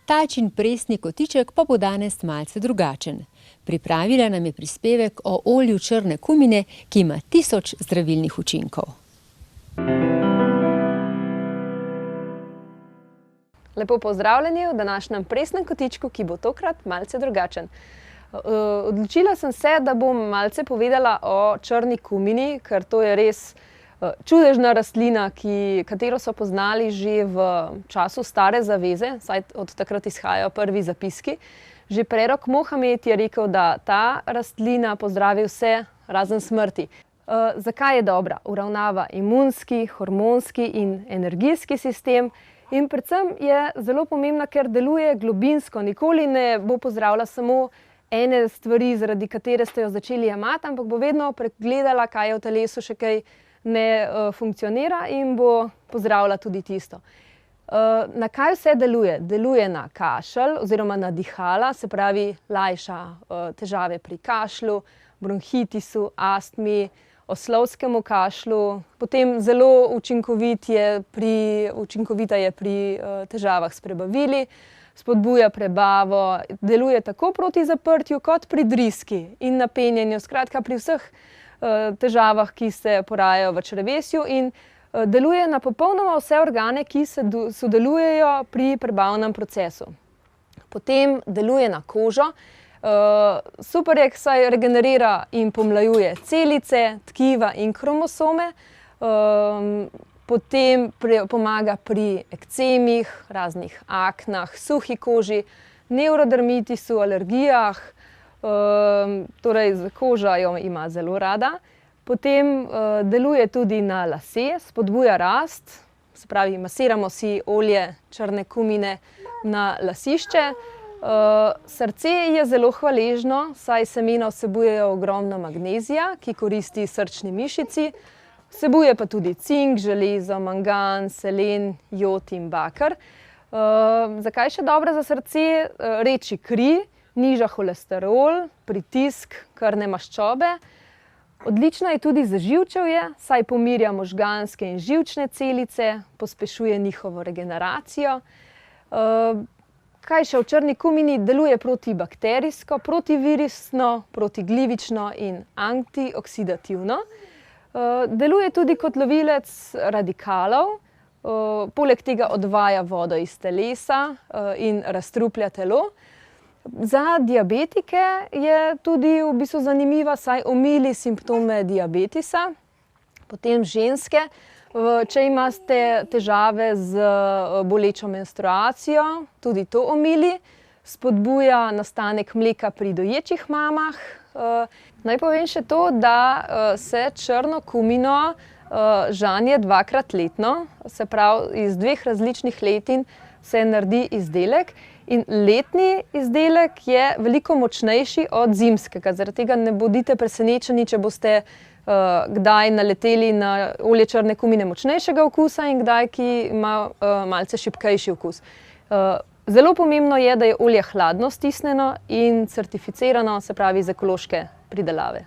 Talčin presni kotiček pa bo danes malce drugačen. Pripravila nam je prispevek o olju črne kumine, ki ima 1000 zdravilnih učinkov. Lepo pozdravljeni v današnjem presnem kotičku, ki bo tokrat malce drugačen. Odločila sem se, da bom malce povedala o črni kumini, ker to je res čudežna rastlina, katero so poznali že v času stare zaveze, saj od takrat izhajajo prvi zapiski. Že prerok Mohamed je rekel, da ta rastlina pozdravi vse razen smrti. Zakaj je dobra? Uravnava imunski, hormonski in energijski sistem in predvsem je zelo pomembna, ker deluje globinsko. Nikoli ne bo pozdravila samo ene stvari, zaradi katere ste jo začeli jemati, ampak bo vedno pregledala, kaj je v telesu še kaj ne funkcionira in bo pozdravila tudi tisto. Na kaj vse deluje? Deluje na kašelj oziroma na dihala, se pravi lajša težave pri kašlju, bronhitisu, astmi, oslovskemu kašlju. Potem zelo učinkovita je pri težavah s prebavili, spodbuja prebavo, deluje tako proti zaprtju kot pri driski in napenjanju, skratka pri vseh težavah, ki se porajajo v črevesju in deluje na popolnoma vse organe, ki sodelujejo pri prebavnem procesu. Potem deluje na kožo. Super je, saj regenerira in pomlajuje celice, tkiva in kromosome. Potem pomaga pri ekcemih, raznih aknah, suhi koži, nevrodermitisu, alergijah. Torej koža jo ima zelo rada. Potem deluje tudi na lase, spodbuja rast, se pravi masiramo si olje črne kumine na lasišče. Srce je zelo hvaležno, saj semena vsebujejo ogromno magnezija, ki koristi srčni mišici. Vsebuje pa tudi cink, železo, mangan, selen, jod in baker. Zakaj še dobra za srce? Reči kri, niža holesterol, pritisk krvne maščobe. Odlična je tudi za živčevje, saj pomirja možganske in živčne celice, pospešuje njihovo regeneracijo. Kaj še v črni kumini? Deluje protibakterijsko, protivirusno, protiglivično in antioksidativno. Deluje tudi kot lovilec radikalov, poleg tega odvaja vodo iz telesa in razstruplja telo. Za diabetike je tudi v bistvu zanimiva, saj omili simptome diabetisa. Potem ženske, če imate težave z bolečo menstruacijo, tudi to omili. Spodbuja nastanek mleka pri doječih mamah. Naj povem še to, da se črno kumino žanje 2-krat letno, se pravi iz 2 različnih letin se naredi izdelek. In letni izdelek je veliko močnejši od zimskega. Zaradi tega ne bodite presenečeni, če boste kdaj naleteli na olje črne kumine močnejšega okusa in kdaj, ki ima malce šibkejši okus. Zelo pomembno je, da je olje hladno stisnjeno in certificirano, se pravi iz ekološke pridelave.